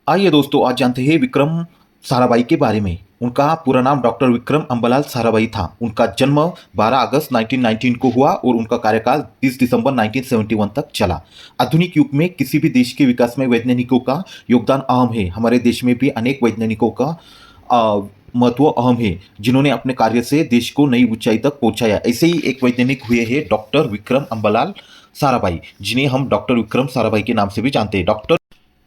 आइए दोस्तों, आज जानते हैं विक्रम साराभाई के बारे में। उनका पूरा नाम डॉक्टर विक्रम अम्बालाल साराभाई था। उनका जन्म 12 अगस्त 1919 को हुआ और उनका कार्यकाल 30 दिसंबर 1971 तक चला। आधुनिक युग में किसी भी देश के विकास में वैज्ञानिकों का योगदान अहम है। हमारे देश में भी अनेक वैज्ञानिकों का महत्व अहम है, जिन्होंने अपने कार्य से देश को नई ऊंचाई तक पहुंचाया। ऐसे ही एक वैज्ञानिक हुए हैं डॉक्टर विक्रम अम्बालाल साराभाई, जिन्हें हम डॉक्टर विक्रम साराभाई के नाम से भी जानते हैं।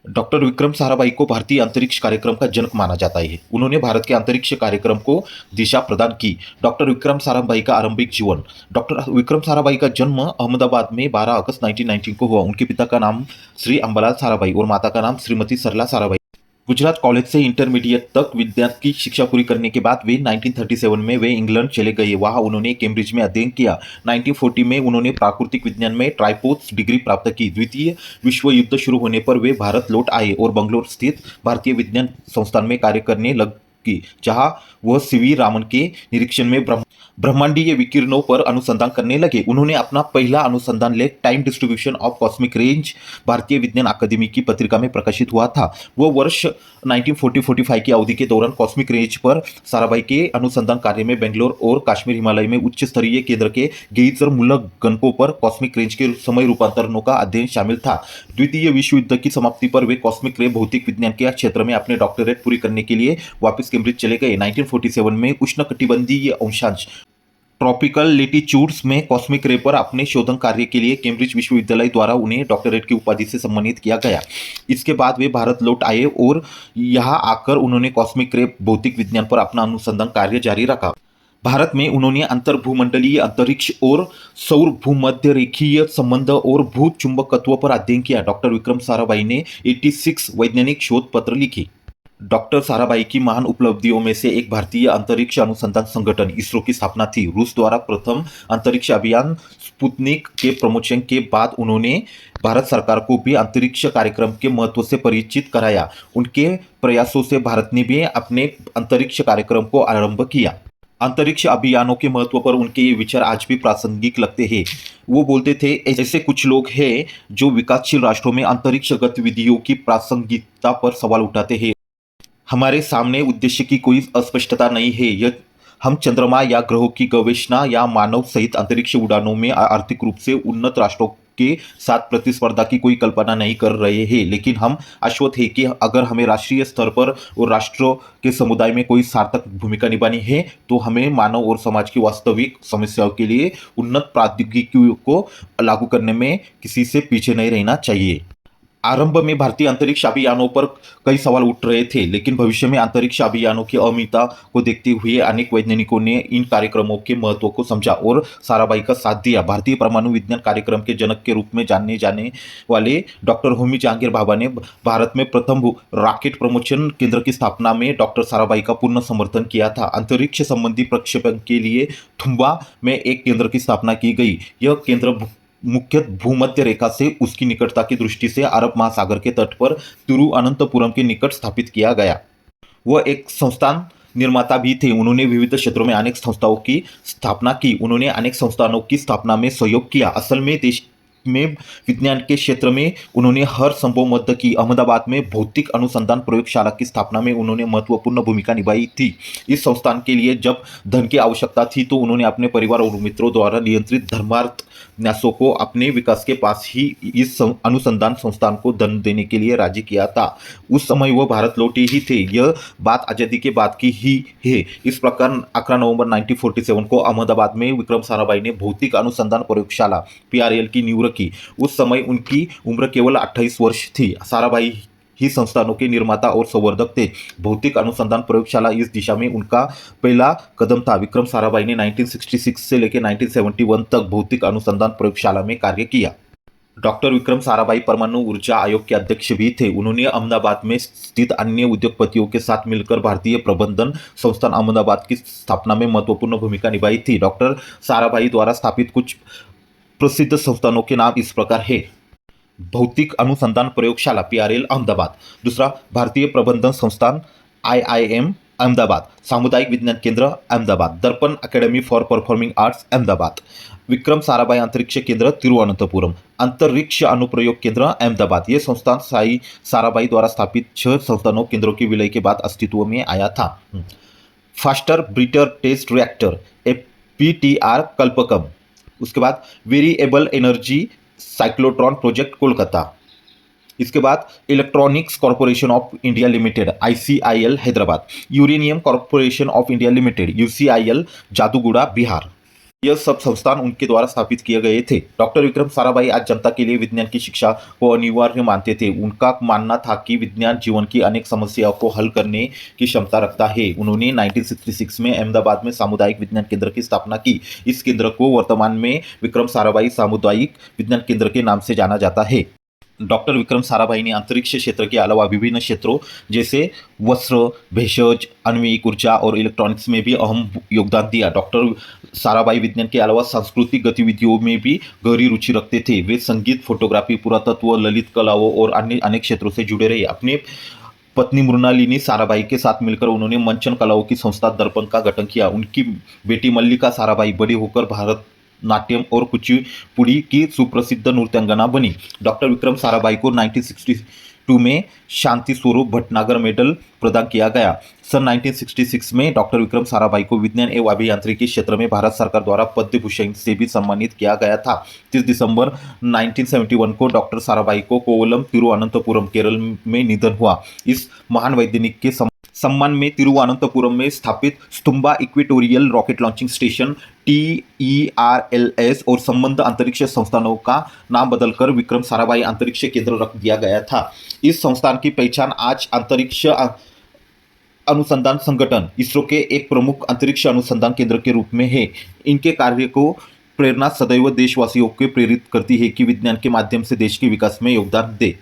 डॉक्टर विक्रम साराभाई को भारतीय अंतरिक्ष कार्यक्रम का जनक माना जाता है। उन्होंने भारत के अंतरिक्ष कार्यक्रम को दिशा प्रदान की। डॉक्टर विक्रम साराभाई का आरंभिक जीवन। डॉक्टर विक्रम साराभाई का जन्म अहमदाबाद में 12 अगस्त 1919 को हुआ। उनके पिता का नाम श्री अम्बालाल साराभाई और माता का नाम श्रीमती सरला साराभाई। गुजरात कॉलेज से इंटरमीडिएट तक विज्ञान की शिक्षा पूरी करने के बाद वे 1937 में वे इंग्लैंड चले गए। वहां उन्होंने कैम्ब्रिज में अध्ययन किया। 1940 में उन्होंने प्राकृतिक विज्ञान में ट्राइपोस डिग्री प्राप्त की। द्वितीय विश्व युद्ध शुरू होने पर वे भारत लौट आए और बंगलोर स्थित भारतीय विज्ञान संस्थान में कार्य करने लगी, जहां वह सीवी रामन के निरीक्षण में ब्रह्मांडीय विकिरणों पर अनुसंधान करने लगे। उन्होंने अपना पहला अनुसंधान लेख time distribution of cosmic range भारतीय विज्ञान अकादमी की पत्रिका में प्रकाशित हुआ था। वह वर्ष 1940-45 की अवधि के दौरान कॉस्मिक रेंज पर साराभाई के अनुसंधान कार्य में बेंगलोर और कश्मीर हिमालय में उच्च स्तरीय केंद्र के गेइजर मूलक गणकों पर कॉस्मिक रेंज के समय रूपांतरणों का अध्ययन शामिल था। द्वितीय विश्व युद्ध की समाप्ति पर वे कॉस्मिक रे भौतिक विज्ञान के क्षेत्र में अपने डॉक्टरेट पूरी करने के लिए वापस कैम्ब्रिज चले गए। 1947 में उष्णकटिबंधीय अक्षांश ट्रॉपिकल लेटिट्यूड्स में कॉस्मिक रे पर अपने शोधन कार्य के लिए कैम्ब्रिज विश्वविद्यालय द्वारा उन्हें डॉक्टरेट की उपाधि से सम्मानित किया गया। इसके बाद वे भारत लौट आए और यहां आकर उन्होंने कॉस्मिक रे भौतिक विज्ञान पर अपना अनुसंधान कार्य जारी रखा। भारत में उन्होंने अंतर्भूमंडलीय अंतरिक्ष और सौर भूमध्य रेखीय संबंध और भू चुंबकत्व पर अध्ययन किया। डॉक्टर विक्रम साराभाई ने 86 वैज्ञानिक शोध पत्र लिखे। डॉक्टर साराभाई की महान उपलब्धियों में से एक भारतीय अंतरिक्ष अनुसंधान संगठन इसरो की स्थापना थी। रूस द्वारा प्रथम अंतरिक्ष अभियान स्पुतनिक के प्रमोशन के बाद उन्होंने भारत सरकार को भी अंतरिक्ष कार्यक्रम के महत्व से परिचित कराया। उनके प्रयासों से भारत ने भी अपने अंतरिक्ष कार्यक्रम को आरंभ किया। अंतरिक्ष अभियानों के महत्व पर उनके ये विचार आज भी प्रासंगिक लगते हैं। वो बोलते थे, ऐसे कुछ लोग हैं जो विकासशील राष्ट्रों में अंतरिक्ष गतिविधियों की प्रासंगिकता पर सवाल उठाते हैं। हमारे सामने उद्देश्य की कोई अस्पष्टता नहीं है। यह हम चंद्रमा या ग्रहों की गवेषणा या मानव सहित अंतरिक्ष उड़ानों में आर्थिक रूप से उन्नत राष्ट्रों के साथ प्रतिस्पर्धा की कोई कल्पना नहीं कर रहे हैं, लेकिन हम आश्वस्त हैं कि अगर हमें राष्ट्रीय स्तर पर और राष्ट्रों के समुदाय में कोई सार्थक भूमिका निभानी है तो हमें मानव और समाज की वास्तविक समस्याओं के लिए उन्नत प्रौद्योगिकियों को लागू करने में किसी से पीछे नहीं रहना चाहिए। आरंभ में भारतीय अंतरिक्ष अभियानों पर कई सवाल उठ रहे थे, लेकिन भविष्य में अंतरिक्ष अभियानों की अहमियता को देखते हुए अनेक वैज्ञानिकों ने इन कार्यक्रमों के महत्व को समझा और साराभाई का साथ दिया। भारतीय परमाणु विज्ञान कार्यक्रम के जनक के रूप में जाने जाने वाले डॉक्टर होमी जहांगीर भाभा ने भारत में प्रथम रॉकेट प्रमोशन केंद्र की स्थापना में डॉक्टर साराभाई का पूर्ण समर्थन किया था। अंतरिक्ष संबंधी प्रक्षेपण के लिए थुम्बा में एक केंद्र की स्थापना की गई। यह केंद्र मुख्य भूमध्य रेखा से उसकी निकटता की दृष्टि से अरब महासागर के तट पर तिरुअनंतपुरम के निकट स्थापित किया गया। वह एक संस्थान निर्माता भी थे। उन्होंने विविध क्षेत्रों में अनेक संस्थाओं की स्थापना की। उन्होंने अनेक संस्थानों की स्थापना में सहयोग किया। असल में देश में विज्ञान के क्षेत्र में उन्होंने हर संभव मदद की। अहमदाबाद में भौतिक अनुसंधान प्रयोगशाला की स्थापना में उन्होंने महत्वपूर्ण भूमिका निभाई थी। इस संस्थान के लिए जब धन की आवश्यकता थी तो उन्होंने अपने परिवार और मित्रों द्वारा नियंत्रित धर्मार्थ न्यासों को अपने विकास के पास ही इस अनुसंधान संस्थान को धन देने के लिए राजी किया था। उस समय वह भारत लौटे ही थे। यह बात आज़ादी के बाद की ही है। इस प्रकार 11 नवंबर 1947 को अहमदाबाद में विक्रम साराभाई ने भौतिक अनुसंधान प्रयोगशाला PRL की नींव रखी। उस समय उनकी उम्र केवल 28 वर्ष थी। साराभाई ही संस्थानों के निर्माता और संवर्धक थे। भौतिक अनुसंधान प्रयोगशाला इस दिशा में उनका पहला कदम था। विक्रम साराभाई ने 1966 से लेकर 1971 तक भौतिक अनुसंधान प्रयोगशाला में कार्य किया। डॉक्टर विक्रम साराभाई परमाणु ऊर्जा आयोग के अध्यक्ष भी थे। उन्होंने अहमदाबाद में स्थित अन्य उद्योगपतियों के साथ मिलकर भारतीय प्रबंधन संस्थान अहमदाबाद की स्थापना में महत्वपूर्ण भूमिका निभाई थी। डॉक्टर साराभाई द्वारा स्थापित कुछ प्रसिद्ध संस्थानों के नाम इस प्रकार है। भौतिक अनुसंधान प्रयोगशाला PRL अहमदाबाद। दूसरा, भारतीय प्रबंधन संस्थान IIM अहमदाबाद। सामुदायिक विज्ञान केंद्र अहमदाबाद। दर्पण academy for performing arts Ahmedabad. Vikram Sarabhai अंतरिक्ष केंद्र तिरुवनंतपुरम, अंतरिक्ष अनुप्रयोग केंद्र अहमदाबाद। ये संस्थान साई साराभाई द्वारा स्थापित 6 संस्थानों केंद्रों के विलय के बाद अस्तित्व में आया था। Faster ब्रीटर test reactor FBTR Kalpakkam, उसके बाद variable energy cyclotron project Kolkata, इसके बाद electronics corporation of India limited ICIL Hyderabad, uranium corporation of India limited UCIL Jaduguda Bihar. यह सब संस्थान उनके द्वारा स्थापित किए गए थे। डॉक्टर विक्रम साराभाई आज जनता के लिए विज्ञान की शिक्षा को अनिवार्य मानते थे। उनका मानना था कि विज्ञान जीवन की अनेक समस्याओं को हल करने की क्षमता रखता है। उन्होंने 1966 में अहमदाबाद में सामुदायिक विज्ञान केंद्र की स्थापना की। इस केंद्र को वर्तमान में विक्रम साराभाई सामुदायिक विज्ञान केंद्र के नाम से जाना जाता है। डॉक्टर विक्रम साराभाई ने अंतरिक्ष क्षेत्र के अलावा विभिन्न क्षेत्रों जैसे वस्त्र, भेषज, आणविक ऊर्जा और इलेक्ट्रॉनिक्स में भी अहम योगदान दिया। डॉक्टर साराभाई विज्ञान के अलावा सांस्कृतिक गतिविधियों में भी गहरी रुचि रखते थे। वे संगीत, फोटोग्राफी, पुरातत्व, ललित कलाओं और अन्य अनेक क्षेत्रों से जुड़े रहे। अपने पत्नी मृणालिनी साराभाई के साथ मिलकर उन्होंने मंचन कलाओं की संस्था दर्पण का गठन किया। उनकी बेटी मल्लिका साराभाई बड़ी होकर भारत नाट्यम और कुचिपुड़ी की सुप्रसिद्ध नृत्यांगना बनी। डॉक्टर विक्रम साराभाई को 1962 में शांति स्वरूप भटनागर मेडल प्रदान किया गया। सन 1966 में डॉक्टर विक्रम साराभाई को विज्ञान एवं अभियांत्रिकी क्षेत्र में भारत सरकार द्वारा पद्म भूषण से भी सम्मानित किया गया था। 30 दिसंबर 1971 को डॉक्टर साराभाई को कोवलम तिरुवनंतपुरम केरल में निधन हुआ। इस महान वैज्ञानिक के सम्मान में तिरुवनंतपुरम में स्थापित Thumba equatorial rocket launching station TERLS और संबद्ध अंतरिक्ष संस्थानों का नाम बदलकर विक्रम साराभाई अंतरिक्ष केंद्र रख दिया गया था। इस संस्थान की पहचान आज अंतरिक्ष अनुसंधान संगठन इसरो के एक प्रमुख अंतरिक्ष अनुसंधान केंद्र के रूप में है। इनके कार्य को प्रेरणा सदैव देशवासियों को प्रेरित करती है कि विज्ञान के माध्यम से देश के विकास में योगदान दें।